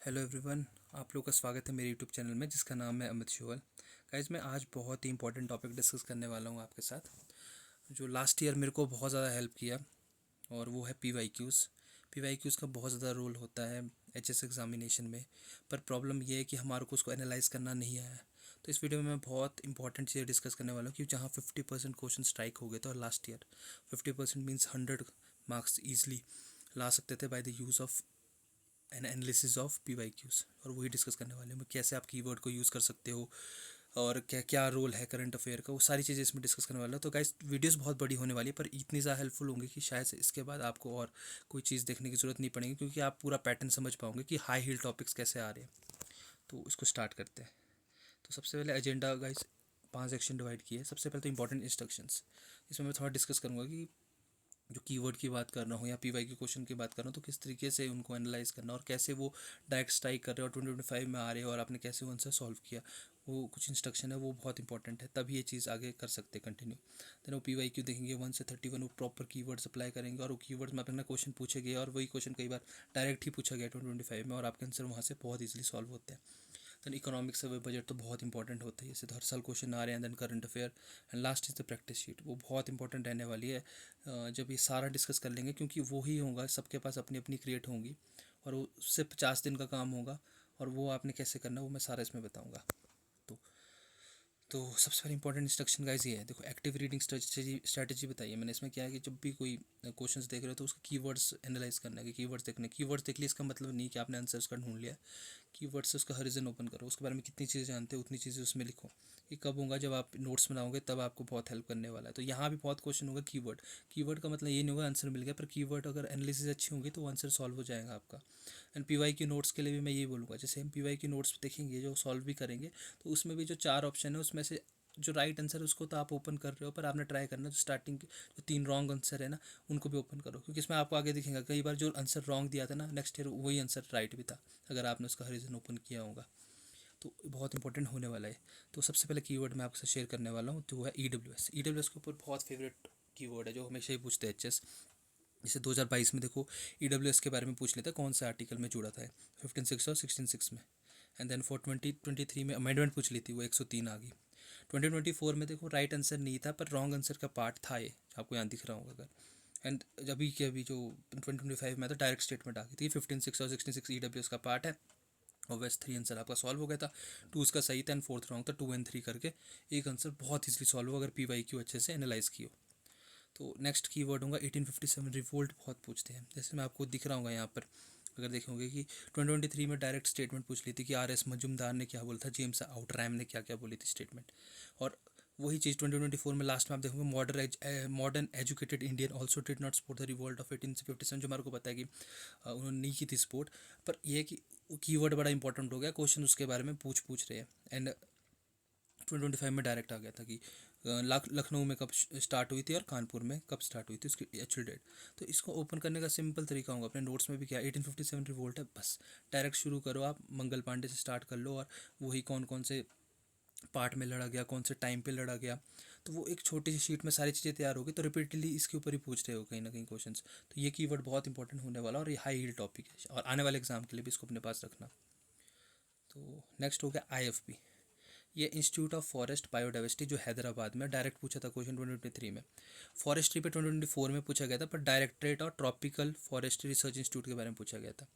Hello everyone, आप लोग का स्वागत है मेरे यूट्यूब चैनल में जिसका नाम है अमित शिवल। गाइज मैं आज बहुत ही इंपॉर्टेंट टॉपिक डिस्कस करने वाला हूँ आपके साथ, जो लास्ट ईयर मेरे को बहुत ज़्यादा हेल्प किया, और वो है पी वाई क्यूज़ का बहुत ज़्यादा रोल होता है एच एस एग्जामिनेशन में। पर प्रॉब्लम ये है कि हमारे को उसको एनालाइज करना नहीं आया। तो इस वीडियो में मैं बहुत इंपॉर्टेंट चीज़ें डिस्कस करने वाला हूँ कि जहाँ 50% क्वेश्चन स्ट्राइक हो गए थे, और last year 50% means 100 marks easily ला सकते थे by the use of an analysis of P Y Qs. और वही डिस्कस करने वाले हैं, कैसे आप कीवर्ड को यूज़ कर सकते हो और क्या क्या रोल है करंट अफेयर का, वो सारी चीज़ें इसमें डिस्कस करने वाला हूँ। तो गाइस वीडियोस बहुत बड़ी होने वाली है, पर इतनी ज़्यादा हेल्पफुल होंगी कि शायद से इसके बाद आपको और कोई चीज़ देखने की ज़रूरत नहीं पड़ेगी, क्योंकि आप पूरा पैटर्न समझ पाओगे कि हाई हील टॉपिक्स कैसे आ रहे हैं। तो इसको स्टार्ट करते हैं। तो सबसे पहले एजेंडा गाइस 5 सेक्शन डिवाइड किए। सबसे पहले तो इंपॉर्टेंट इंस्ट्रक्शंस, इसमें मैं थोड़ा डिस्कस करूँगा कि जो कीवर्ड की बात कर रहा हूँ या पी वाई के क्वेश्चन की बात कर रहा हूँ, तो किस तरीके से उनको एनालाइज करना और कैसे वो डायरेक्ट स्ट्राइक कर रहे हो और 2025 में आ रहे हो और आपने कैसे उनसे सॉल्व किया। वो कुछ इंस्ट्रक्शन है, वो बहुत इंपॉर्टेंट है, तभी ये चीज़ आगे कर सकते हैं कंटिन्यू। देन वो पी वाई क्यू देखेंगे 1 से 31, वो प्रॉपर कीवर्ड्स अप्लाई करेंगे और वो कीवर्ड्स में अपना क्वेश्चन पूछे गए, और वही क्वेश्चन कई बार डायरेक्ट ही पूछा गया 2025 में, और आपके आंसर वहाँ से बहुत ईजिली सॉल्व होते हैं। देन इकोनॉमिक्स से बजट तो बहुत इंपॉर्टेंट होता है, जैसे तो हर साल क्वेश्चन आ रहे हैं। Then current affair and last is the practice sheet, वो बहुत इंपॉर्टेंट रहने वाली है। जब ये सारा डिस्कस कर लेंगे, क्योंकि वो ही होगा, सबके पास अपनी अपनी क्रिएट होंगी, और वो सिर्फ 50 दिन का काम होगा, और वो आपने कैसे करना वो मैं सारा इसमें बताऊँगा। तो तो सबसे पहले इंपॉर्टेंट इंस्ट्रक्शन गाइस ये है, देखो एक्टिव रीडिंग स्ट्रैटेजी बताइए मैंने। इसमें क्या है कि जब भी कोई क्वेश्चंस देख रहे हो तो उसके कीवर्ड्स एनालाइज करना है, कि कीवर्ड्स देख लिए, इसका मतलब नहीं कि आपने आंसर्स का ढूंढ लिया। कीवर्ड से उसका हॉरिज़न ओपन करो, उसके बारे में कितनी चीज़ें जानते हो उतनी चीज़ें उसमें लिखो। ये कब होगा, जब आप नोट्स बनाओगे तब आपको बहुत हेल्प करने वाला है। तो यहाँ भी बहुत क्वेश्चन होगा कीवर्ड का मतलब ये नहीं होगा आंसर मिल गया, पर कीवर्ड अगर एनालिसिस अच्छी होगी तो वो आंसर सॉल्व हो जाएगा आपका। एंड पी वाई की नोट्स के लिए भी मैं ये बोलूँगा, जैसे हम पी वाई की नोट्स देखेंगे जो सॉल्व भी करेंगे, तो उसमें भी जो 4 ऑप्शन है उसमें से जो राइट आंसर है उसको तो आप ओपन कर रहे हो, पर आपने ट्राई करना जो स्टार्टिंग के जो 3 रॉन्ग आंसर है ना, उनको भी ओपन करो, क्योंकि इसमें आपको आगे दिखेगा कई बार जो आंसर रॉन्ग दिया था ना, नेक्स्ट ईयर वही आंसर राइट भी था, अगर आपने उसका रीज़न ओपन किया होगा। तो बहुत इंपॉर्टेंट होने वाला है। तो सबसे पहले कीवर्ड मैं आपसे शेयर करने वाला हूँ, तो वो है ई डब्ल्यू एस के ऊपर बहुत फेवरेट कीवर्ड है, जो हमेशा ही पूछते हैं एच एस। जैसे 2022 में देखो ई डब्ल्यू एस के बारे में पूछ लेता है, कौन से आर्टिकल में जुड़ा था 15(6) और 16(6) में। एंड देन फॉर 2023 में अमेंडमेंट पूछ ली थी, वो 103 आ गई। 2024 में देखो राइट आंसर नहीं था, पर रॉन्ग आंसर का पार्ट था, ये आपको यहाँ दिख रहा होगा अगर। एंड अभी जो 2025 में था डायरेक्ट स्टेटमेंट आ गई थी, 15(6) और 16(6) ई डब्ल्यू एस का पार्ट है। और वैसे 3 आंसर आपका सॉल्व हो गया था, 2 उसका सही था एंड 4th रॉन्ग था। 2 एंड 3 करके एक आंसर बहुत ईजिली सॉल्व हो, अगर पी वाई क्यू अच्छे से एनालाइज की हो। तो नेक्स्ट कीवर्ड होगा 1857 रिवोल्ट, बहुत पूछते हैं, जैसे मैं आपको दिख रहा हूँ यहाँ पर। अगर देखोगे कि 2023 में डायरेक्ट स्टेटमेंट पूछ ली थी कि आर एस मजुमदार ने क्या बोला था, जेम्स आउटरैम ने क्या क्या बोली थी स्टेटमेंट। और वही चीज़ 2024 में लास्ट में आप देखोगे, modern educated Indian also did not support the revolt of 1857, जो हमारे को पता है कि उन्होंने नहीं की थी सपोर्ट। पर यह है कि कीवर्ड बड़ा इंपॉर्टेंट हो गया, क्वेश्चन उसके बारे में पूछ रहे हैं। एंड 2025 में डायरेक्ट आ गया था कि लखनऊ में कब स्टार्ट हुई थी और कानपुर में कब स्टार्ट हुई थी, उसकी एक्चुअल डेट। तो इसको ओपन करने का सिंपल तरीका होगा, अपने नोट्स में भी क्या 1857 रिवोल्ट है, बस डायरेक्ट शुरू करो, आप मंगल पांडे से स्टार्ट कर लो, और वही कौन कौन से पार्ट में लड़ा गया, कौन से टाइम पे लड़ा गया, तो वो एक छोटी सी शीट में सारी चीज़ें तैयार होगी। तो रिपीटली इसके ऊपर ही पूछ रहे हो कहीं ना कहीं क्वेश्चंस। तो ये कीवर्ड बहुत इंपॉर्टेंट होने वाला, और ये हाई हील टॉपिक है, और आने वाले एग्जाम के लिए भी इसको अपने पास रखना। तो नेक्स्ट हो गया IFB, ये इंस्टीट्यूट ऑफ फॉरेस्ट बायोडाइवर्सिटी, जो हैदराबाद में डायरेक्ट पूछा था क्वेश्चन 2023 में। फॉरेस्ट्री पे 2024 में पूछा गया था, पर डायरेक्टरेट और ट्रॉपिकल फॉरेस्ट्री रिसर्च इंस्टीट्यूट के बारे में पूछा गया था।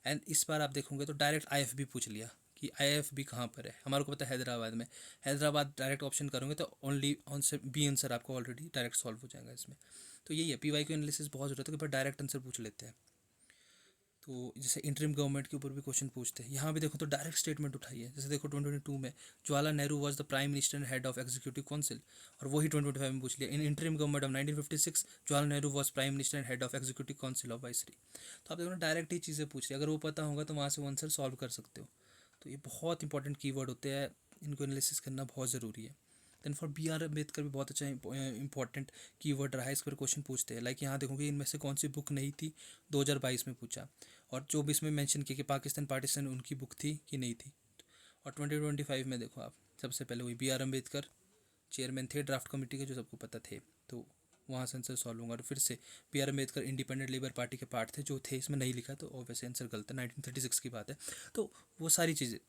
एंड इस बार आप देखोगे तो डायरेक्ट IFB पूछ लिया कि IFB कहाँ पर है, हमारे को पता है हैदराबाद में। हैदराबाद डायरेक्ट ऑप्शन करोगे तो ओनली आंसर बी आंसर आपको ऑलरेडी डायरेक्ट सॉल्व हो जाएगा इसमें। तो यही है, PY एनालिसिस बहुत ज़रूरत है कि डायरेक्ट आंसर पूछ लेते हैं। तो जैसे इंटरिम गवर्नमेंट के ऊपर भी क्वेश्चन पूछते हैं, यहाँ भी देखो तो डायरेक्ट स्टेटमेंट उठाई है। जैसे देखो 2022 में Jawaharlal Nehru was the prime minister and head of executive council, और वही 2025 में पूछ लिया in interim government of 1956 Jawaharlal Nehru was prime minister and head of executive council of viceroy. तो आप देखो ना, डायरेक्ट ही चीज़ें पूछ रही है, अगर वो पता होगा तो वहाँ से वो आंसर सॉल्व कर सकते हो। तो ये बहुत इंपॉर्टेंट कीवर्ड होते हैं, इनको एनालिसिस करना बहुत ज़रूरी है। देन फॉर BR अम्बेडकर भी बहुत अच्छा इंपॉर्टेंट कीवर्ड रहा है, इस पर क्वेश्चन पूछते हैं। लाइक यहाँ देखोगे इनमें से कौन सी बुक नहीं थी, 2022 में पूछा, और 24 में मेंशन किया कि पाकिस्तान पार्टीशन उनकी बुक थी कि नहीं थी। और 2025 में देखो आप, सबसे पहले वही BR अम्बेडकर चेयरमैन थे ड्राफ्ट कमेटी के, जो सबको पता थे। तो वहाँ से आंसर सॉल्व होगा। और फिर से B R Ambedkar independent labour party के पार्ट थे जो थे, इसमें नहीं लिखा तो ऑब्वियसली आंसर गलत है, 1936 की बात है। तो वो सारी चीज़ें,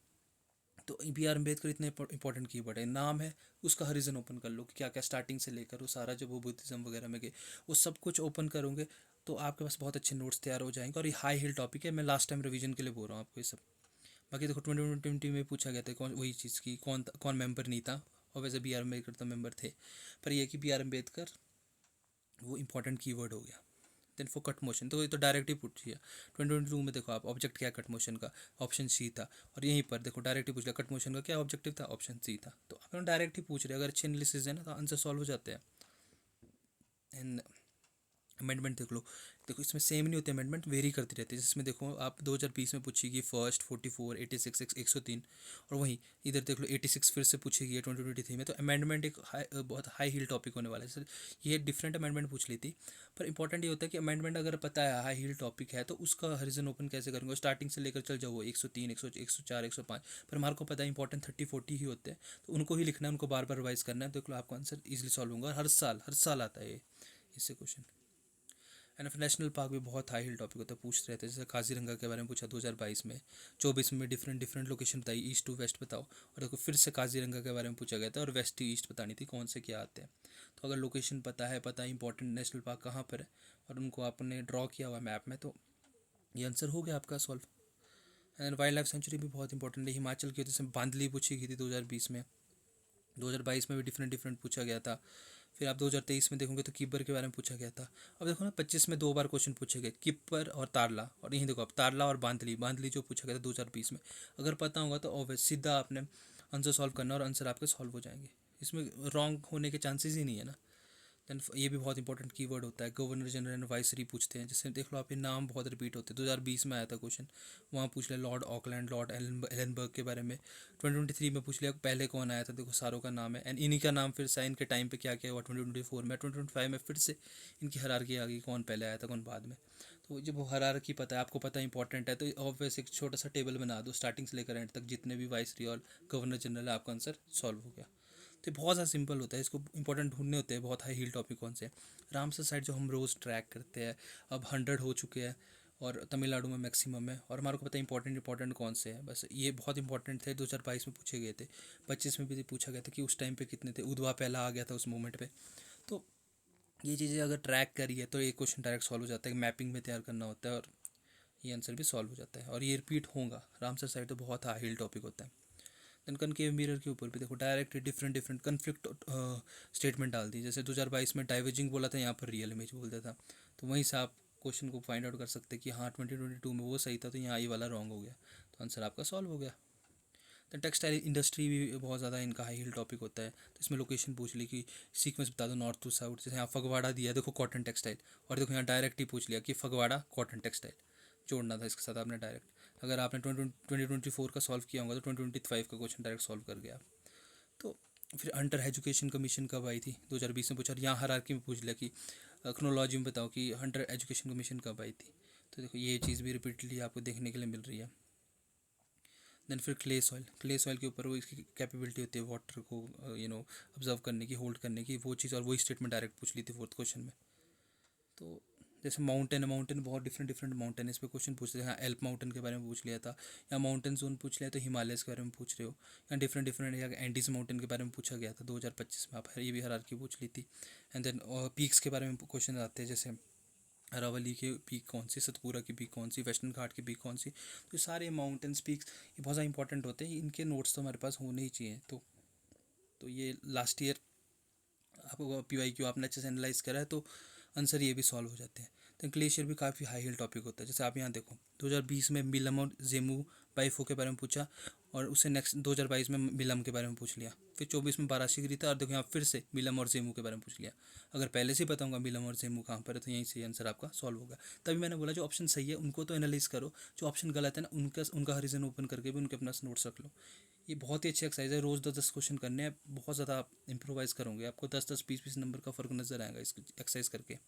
तो बी आर अम्बेडकर इतने इंपॉर्टेंट कीवर्ड है, नाम है उसका हरिजन ओपन कर लो कि क्या क्या स्टार्टिंग से लेकर वो सारा, जब वो बुद्धिज़्म वगैरह में गए वो सब कुछ ओपन करोगे तो आपके पास बहुत अच्छे नोट्स तैयार हो जाएंगे। और ये हाई हिल टॉपिक है, मैं लास्ट टाइम रिवीजन के लिए बोल रहा हूँ आपको ये सब। बाकी देखो 2020 में पूछा गया था कौन, वही चीज़ की कौन कौन मेंबर नहीं था, और वैसे बी आर अम्बेडकर तो मेंबर थे, पर यह कि बी आर अम्बेडकर वो इंपॉर्टेंट कीवर्ड हो गया। देन फॉर कट मोशन तो ये तो डायरेक्ट ही पूछ लिया। 2022 में देखो आप, ऑब्जेक्ट क्या है कट मोशन का, ऑप्शन सी था। और यहीं पर देखो डायरेक्ट ही पूछ लिया कट मोशन का क्या ऑब्जेक्टिव था, ऑप्शन सी था। तो आप डायरेक्ट ही पूछ रहे हैं, अगर अच्छे एनालिसिस है ना तो आंसर सॉल्व हो जाते हैं। एंड अमेंडमेंट देख लो, देखो इसमें सेम नहीं होती, अमेंडमेंट वेरी करती रहती है। जिसमें देखो आप 2020 में पूछेगी फर्स्ट 44 86 103, और वहीं इधर देख लो 86 फिर से पूछेगी 2023 में। तो अमेंडमेंट एक बहुत हाई हील टॉपिक होने वाला है। सर ये डिफरेंट अमेंडमेंट पूछ ली थी, पर इंपॉर्टेंट ये होता है कि अमेंडमेंट अगर पता है हाई हील टॉपिक है तो उसका हरिजन ओपन कैसे करेंगे, स्टार्टिंग से लेकर चल जाओ 103 104 105, पर हमारे को पता है इंपॉर्टेंट 30 40 ही होते हैं, तो उनको ही लिखना है, उनको बार बार रिवाइज करना है। देख लो आपका आंसर इजिली सॉल्व होगा। हर साल आता है ये इससे क्वेश्चन। एंड फिर नेशनल पार्क भी बहुत हाई हिल टॉपिक होता है, पूछते रहते हैं। जैसे काजीरंगा के बारे में पूछा 2022 में, 24 में डिफरेंट डिफरेंट लोकेशन बताई, ईस्ट टू वेस्ट बताओ। और देखो फिर से काजीरंगा के बारे में पूछा गया था और वेस्ट टू ईस्ट बतानी थी कौन से क्या आते हैं। तो अगर लोकेशन पता है इंपॉर्टेंट नेशनल पार्क कहाँ पर है और उनको आपने ड्रॉ किया हुआ मैप में, तो ये आंसर हो गया आपका solve. And wild life sanctuary भी बहुत इंपॉर्टेंट है, हिमाचल की, जैसे बांदली पूछी गई थी 2020 में, 2022 में भी डिफरेंट डिफरेंट पूछा गया था। फिर आप 2023 में देखोगे तो किब्बर के बारे में पूछा गया था। अब देखो ना 25 में 2 बार क्वेश्चन पूछे गए, किब्बर और तारला, और यहीं देखो अब तारला और बांदली जो पूछा गया था 2020 में, अगर पता होगा तो ऑब्वियस सीधा आपने आंसर सॉल्व करना और आंसर आपके सॉल्व हो जाएंगे। इसमें रॉन्ग होने के चांसेस ही नहीं है ना। दैन ये भी बहुत इंपॉर्टेंट कीवर्ड होता है, गवर्नर जनरल एंड वाइसरी पूछते हैं। जैसे देख लो आपके नाम बहुत रिपीट होते हैं, 2020 में आया था क्वेश्चन, वहाँ पूछ लिया लॉर्ड ऑकलैंड, लॉर्ड एलनबर्ग के बारे में। 2023 में पूछ लिया पहले कौन आया था, देखो सारों का नाम है, एंड इन्हीं का नाम फिर से इनके टाइम पे क्या क्या हुआ 2024 में। 2025 में फिर से इनकी हरारकी आ गई, कौन पहले आया था कौन बाद में। तो जब वो हरारकी पता है, आपको पता है इंपॉर्टेंट है, तो ऑब्वियस एक छोटा सा टेबल बना दो स्टार्टिंग से लेकर एंड तक, जितने भी वाइसरी और गवर्नर जनरल है, आपका आंसर सॉल्व हो गया। तो बहुत ज़्यादा सिंपल होता है, इसको इंपॉर्टेंट ढूंढने होते हैं बहुत हाई हील टॉपिक कौन से। रामसर साइड जो हम रोज़ ट्रैक करते हैं, अब 100 हो चुके हैं और तमिलनाडु में मैक्सिमम है, और हमारे को पता है इंपॉर्टेंट कौन से हैं। बस ये बहुत इंपॉर्टेंट थे, 2022 में पूछे गए थे, 25 में भी पूछा गया था कि उस टाइम पे कितने थे, उधवा पहला आ गया था उस मोमेंट पे। तो ये चीज़ें अगर ट्रैक करिए तो एक क्वेश्चन डायरेक्ट सॉल्व हो जाता है, मैपिंग में तैयार करना होता है और ये आंसर भी सॉल्व हो जाता है। और ये रिपीट होगा, रामसर साइड तो बहुत हाई हील टॉपिक होता है। देन कनकेव मिरर के ऊपर भी देखो direct different different conflict statement डाल दी। जैसे 2022 में डाइवर्जिंग बोला था, यहाँ पर रियल इमेज बोलता था, तो वहीं से आप क्वेश्चन को फाइंड आउट कर सकते कि हाँ 2022 में वो सही था, तो यहाँ ये वाला रॉन्ग हो गया, तो आंसर आपका सॉल्व हो गया। तो टेक्सटाइल इंडस्ट्री भी बहुत ज़्यादा इनका हाई हील टॉपिक होता है, तो इसमें लोकेशन पूछ ली कि सीक्वेंस बता दो नॉर्थ टू साउथ। जैसे यहाँ फगवाड़ा दिया, देखो कॉटन टेक्सटाइल, और देखो यहाँ डायरेक्ट ही पूछ लिया कि फगवाड़ा कॉटन टेक्सटाइल, जोड़ना था इसके साथ आपने डायरेक्ट। अगर आपने 2024 का सॉल्व किया होगा तो 2025 का क्वेश्चन डायरेक्ट सॉल्व कर गया। तो फिर अंडर एजुकेशन कमीशन कब आई थी, 2020 में पूछा। यहाँ हायरार्की में पूछ लिया कि क्रोनोलॉजी में बताओ कि अंडर एजुकेशन कमीशन कब आई थी। तो देखो ये चीज़ भी रिपीटली आपको देखने के लिए मिल रही है। देन फिर क्ले सॉइल के ऊपर वो इसकी कैपेबिलिटी होती है वाटर को ऑब्जर्व करने की, होल्ड करने की, वो चीज़, और वही स्टेटमेंट डायरेक्ट पूछ ली थी फोर्थ क्वेश्चन में। तो जैसे माउंटेन बहुत डिफरेंट डिफरेंट माउंटेन है, इस पर क्वेश्चन पूछ रहे हैं। यहाँ एल्प माउंटेन के बारे में पूछ लिया था, या माउंटेन जोन पूछ लिया, तो हिमालयस के बारे में पूछ रहे हो, या डिफरेंट डिफरेंट या एंडीज माउंटेन के बारे में पूछा गया था 2025 में, आप ये भी हायरार्की पूछ ली थी। एंड देन पीक्स के बारे में क्वेश्चन आते हैं, जैसे अरावली के पीक कौन सी, सतपुरा की पीक कौन सी, वेस्टर्न घाट की पीक कौन सी। तो ये सारे माउंटेन्स पीक्स ये बहुत ज़्यादा इंपॉर्टेंट होते हैं, इनके नोट्स तो हमारे पास होने ही चाहिए। तो ये लास्ट ईयर आपको PYQ आपने अच्छे से एनालाइज करा है तो आंसर ये भी सॉल्व हो जाते हैं। तो ग्लेशियर भी काफ़ी हाई हिल टॉपिक होता है। जैसे आप यहाँ देखो 2020 में मिलम और जेमू बाइफो के बारे में पूछा, और उससे नेक्स्ट 2022 में मिलम के बारे में पूछ लिया। फिर 24 में बाराशी गिरी था, और देखो यहाँ फिर से मिलम और जेमू के बारे में पूछ लिया। अगर पहले से पता होगा मिलम और जेमू कहाँ पर है, तो यहीं से आंसर आपका सॉल्व होगा। तभी मैंने बोला जो ऑप्शन सही है उनको तो एनालाइज करो, जो ऑप्शन गलत है ना उनका हरीजन ओपन करके भी उनके अपना नोट्स रख लो। ये बहुत ही अच्छी एक्सरसाइज है, रोज़ 10-10 क्वेश्चन करने हैं, बहुत ज़्यादा आप इंप्रोवाइज़ करोगे, आपको 10-10 20-20 नंबर का फ़र्क नजर आएगा इस एक्सरसाइज करके।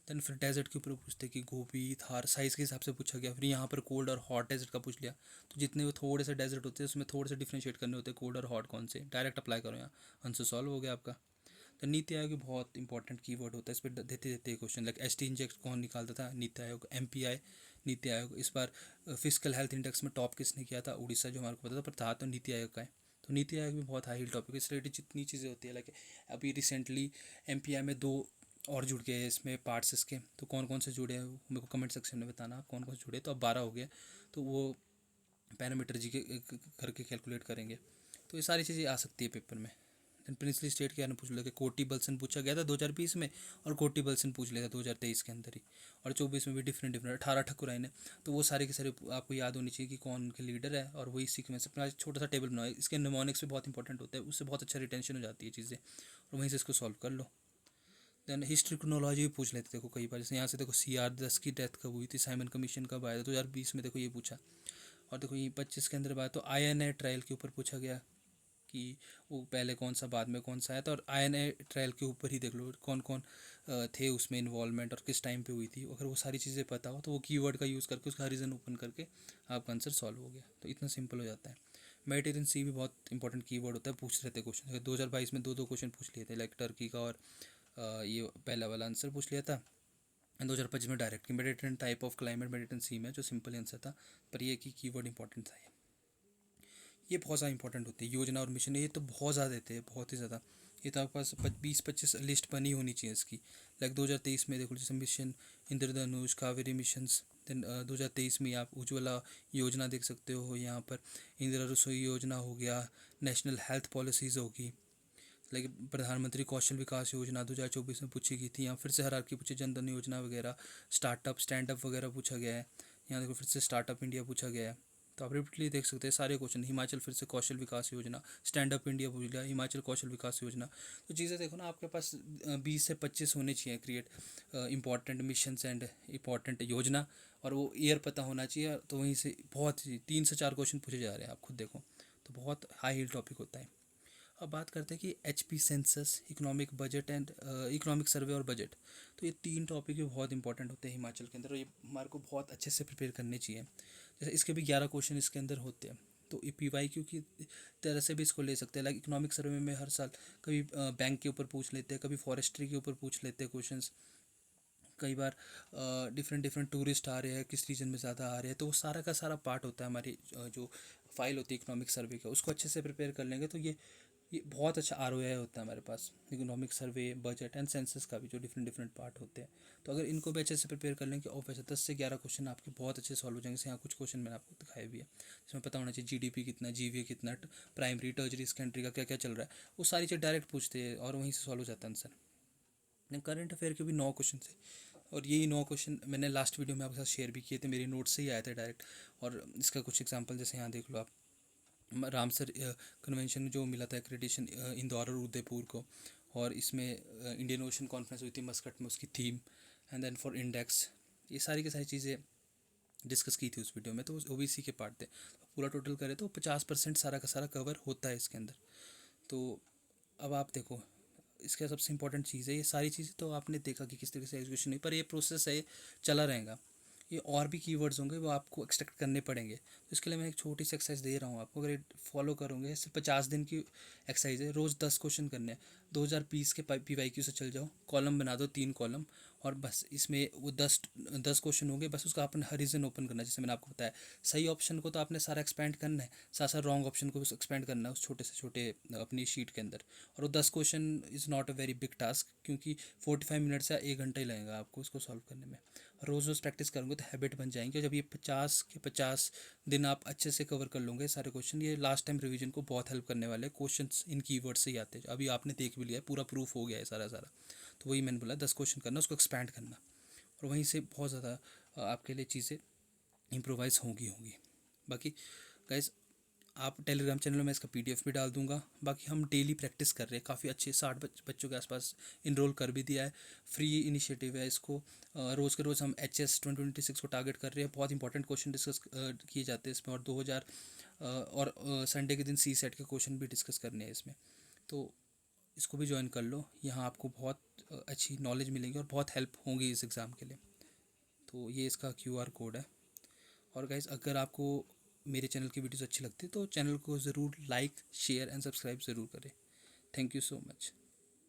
देन फिर डेजर्ट के ऊपर पूछते कि गोभी थार साइज़ के हिसाब से पूछा गया। फिर यहाँ पर कोल्ड और हॉट डेजर्ट का पूछ लिया, तो जितने वो थोड़े से डेजर्ट होते हैं उसमें थोड़े से डिफ्रेंशिएट करने होते हैं, कोल्ड और हॉट कौन से, डायरेक्ट अप्लाई करो, यहाँ आंसर सॉल्व हो गया आपका। तो नीति आयोग बहुत इंपॉर्टेंट कीवर्ड होता है, इस पर देते देते question like S T index कौन निकालता था, नीति आयोग, MPI नीति आयोग। इस बार फिजिकल हेल्थ इंडेक्स में टॉप किसने किया था, उड़ीसा, जो हमारे को पता था, पर था तो नीति आयोग का है। तो नीति आयोग भी बहुत हाई टॉपिक है, इस रिलेटेड जितनी चीज़ें होती है। लाइक अभी रिसेंटली MPI में 2 और जुड़ गए हैं इसमें पार्ट्स इसके, तो कौन कौन से जुड़े हैं मेरे को कमेंट सेक्शन में बताना आप कौन कौन से जुड़े। तो अब 12 हो गए, तो वो पैरामीटर जी के करके कैलकुलेट करेंगे। तो ये सारी चीज़ें आ सकती है पेपर में। देन प्रिंसली स्टेट के बारे में पूछ लिया कि कोटी बल्सन पूछा गया था 2020 में, और कोटी बल्सन पूछ लिया था 2023 के अंदर ही, और 24 में भी डिफरेंट 18 ठकुराइन है। तो वो सारे के सारे आपको याद होनी चाहिए कि कौन के लीडर है, और वही सीक्वेंस अपना छोटा सा टेबल बनाओ। इसके निमोनिक्स भी बहुत इंपॉर्टेंट होता है, उससे बहुत अच्छा रिटेंशन हो जाती है चीज़ें, और वहीं से इसको सॉल्व कर लो। देन हिस्ट्री क्रोनोलॉजी भी पूछ लेते देखो कई बार, जैसे यहाँ से देखो CR10 की डेथ कब हुई थी, साइमन कमीशन कब आया था, 2020 में देखो ये पूछा। और देखो ये 25 के अंदर बात तो INA ट्रायल के ऊपर पूछा गया कि वो पहले कौन सा बाद में कौन सा आया था, और INA ट्रायल के ऊपर ही देख लो कौन कौन थे उसमें इन्वॉल्वमेंट और किस टाइम पे हुई थी। अगर वो सारी चीज़ें पता हो तो वो कीवर्ड का यूज़ करके उसका रीज़न ओपन करके आपका आंसर सॉल्व हो गया। तो इतना सिंपल हो जाता है। मेडिटेरियन सी भी बहुत इंपॉर्टेंट कीवर्ड होता है, पूछ रहे थे क्वेश्चन। 2022 में 2 क्वेश्चन पूछ लिए थे, लाइक टर्की का, और ये पहला वाला आंसर पूछ लिया था। 2025 में डायरेक्ट की Mediterranean type of climate Mediterranean sea में, जो सिंपल आंसर था, पर ये कि कीवर्ड इंपॉर्टेंट था। ये बहुत ज़्यादा इंपॉर्टेंट होती है, योजना और मिशन, ये तो बहुत ज़्यादा देते हैं, बहुत ही ज़्यादा। ये तो आपके पास 20-25 लिस्ट बनी होनी चाहिए इसकी। लाइक 2023 में देखो जैसे मिशन इंद्रधनुष, कावेरी मिशंस। देन 2023 में आप उज्ज्वला योजना देख सकते हो, यहाँ पर इंदिरा रसोई योजना हो गया, नेशनल हेल्थ पॉलिसीज़ होगी, लाइक प्रधानमंत्री कौशल विकास योजना 2024 में पूछी गई थी। यहाँ फिर से हर की पूछी, जनधन योजना वगैरह, स्टार्टअप स्टैंडअप वगैरह पूछा गया है। यहाँ देखो फिर से स्टार्टअप इंडिया पूछा गया है। तो आप रिपीटली देख सकते हैं सारे क्वेश्चन। हिमाचल फिर से कौशल विकास योजना, स्टैंड अप इंडिया पूछ लिया, हिमाचल कौशल विकास योजना। तो चीज़ें देखो ना, आपके पास 20 से 25 होने चाहिए create important missions and important योजना, और वो ईयर पता होना चाहिए। तो वहीं से बहुत 3 से 4 क्वेश्चन पूछे जा रहे हैं, आप खुद देखो। तो बहुत हाई हील टॉपिक होता है। अब बात करते हैं कि HP census, economic budget and economic survey और बजट। तो ये 3 टॉपिक भी बहुत इंपॉर्टेंट होते हैं हिमाचल के अंदर, और ये हमारे को बहुत अच्छे से प्रिपेयर करने चाहिए। जैसे इसके भी 11 क्वेश्चन इसके अंदर होते हैं। तो ये PYQ की तरह से भी इसको ले सकते हैं। लाइक इकोनॉमिक सर्वे में हर साल कभी बैंक के ऊपर पूछ लेते हैं, कभी फॉरेस्ट्री के ऊपर पूछ लेते हैं क्वेश्चंस। कई बार डिफरेंट डिफरेंट टूरिस्ट आ रहे हैं, किस रीजन में ज़्यादा आ रहे हैं, तो वो सारा का सारा पार्ट होता है हमारी जो फाइल होती है इकोनॉमिक सर्वे का। उसको अच्छे से प्रिपेयर कर लेंगे तो ये बहुत अच्छा ROI होता है हमारे पास, economic survey, budget and census का भी, जो डिफरेंट डिफरेंट पार्ट होते हैं। तो अगर इनको भी अच्छे से प्रिपेयर कर लेंगे, और वैसे 10 से 11 क्वेश्चन आपके बहुत अच्छे सॉल्व हो जाएंगे। यहाँ कुछ क्वेश्चन मैंने आपको दिखाए भी है, जिसमें पता होना चाहिए GDP कितना, GVA कितना, प्राइमरी टर्जरी इस कंट्री का क्या क्या चल रहा है, वो सारी चीज़ डायरेक्ट पूछते हैं और वहीं से सॉल्व हो जाता है आंसर। करंट अफेयर के भी 9 क्वेश्चन थे, और यही 9 क्वेश्चन मैंने लास्ट वीडियो में आपके साथ शेयर भी किए थे, मेरे नोट से ही आए थे डायरेक्ट। और इसका कुछ एग्जांपल जैसे यहाँ देख लो आप, रामसर कन्वेंशन में जो मिला था एक्रेडिटेशन इंदौर और उदयपुर को, और इसमें इंडियन ओशन कॉन्फ्रेंस हुई थी मस्कट में, उसकी theme, and then for index, ये सारी की सारी चीज़ें डिस्कस की थी उस वीडियो में। तो OBC के पार्ट थे, पूरा टोटल करें तो 50% सारा का सारा कवर होता है इसके अंदर। तो अब आप देखो, इसका सबसे इंपॉर्टेंट चीज़ है, ये सारी चीज़ें तो आपने देखा कि किस तरीके से एग्जीक्यूशन हुई, पर ये प्रोसेस है, चला रहेगा। ये और भी कीवर्ड्स होंगे, वो आपको एक्सट्रैक्ट करने पड़ेंगे। तो इसके लिए मैं एक छोटी सी एक्सरसाइज दे रहा हूँ आपको, अगर ये फॉलो करोगे, सिर्फ 50 दिन की एक्सरसाइज है, रोज़ 10 क्वेश्चन करने हैं। 2020 के PYQ से चल जाओ, कॉलम बना दो 3 कॉलम, और बस इसमें वो 10 क्वेश्चन होंगे, बस उसका आपने हरीजन ओपन करना है। जैसे मैंने आपको बताया, सही ऑप्शन को तो आपने सारा एक्सपेंड करना है, साथ साथ रॉन्ग ऑप्शन को एक्सपेंड करना है उस छोटे से छोटे अपनी शीट के अंदर। और वो 10 question is not a very big task, क्योंकि 45 मिनट्स या 1 घंटा ही लगेगा आपको उसको सॉल्व करने में। रोज़ रोज़ प्रैक्टिस करोगे तो हैबिट बन जाएंगे। जब ये 50 के 50 दिन आप अच्छे से कवर कर लोगे सारे क्वेश्चन, ये लास्ट टाइम रिवीजन को बहुत हेल्प करने वाले क्वेश्चन इन कीवर्ड से ही आते हैं। अभी आपने देख भी लिया है, पूरा प्रूफ हो गया है सारा सारा। तो वही मैंने बोला, 10 क्वेश्चन करना, उसको एक्सपैंड करना, और वहीं से बहुत ज़्यादा आपके लिए चीज़ें इम्प्रोवाइज़ होंगी। बाकी गाइज, आप टेलीग्राम चैनल में इसका PDF भी डाल दूंगा। बाकी हम डेली प्रैक्टिस कर रहे हैं, काफ़ी अच्छे 60 बच्चों के आसपास इनरोल कर भी दिया है। फ्री इनिशिएटिव है, इसको रोज़ के रोज़ हम HS 2026 को टारगेट कर रहे हैं। बहुत इंपॉर्टेंट क्वेश्चन डिस्कस किए जाते हैं इसमें, और 2000 और संडे के दिन CSET के क्वेश्चन भी डिस्कस करने हैं इसमें। तो इसको भी ज्वाइन कर लो, यहाँ आपको बहुत अच्छी नॉलेज मिलेगी और बहुत हेल्प होगी इस एग्ज़ाम के लिए। तो ये इसका QR कोड है। और गाइज़, अगर आपको मेरे चैनल की वीडियोस अच्छी लगती है तो चैनल को ज़रूर लाइक, शेयर एंड सब्सक्राइब ज़रूर करें। Thank you so much.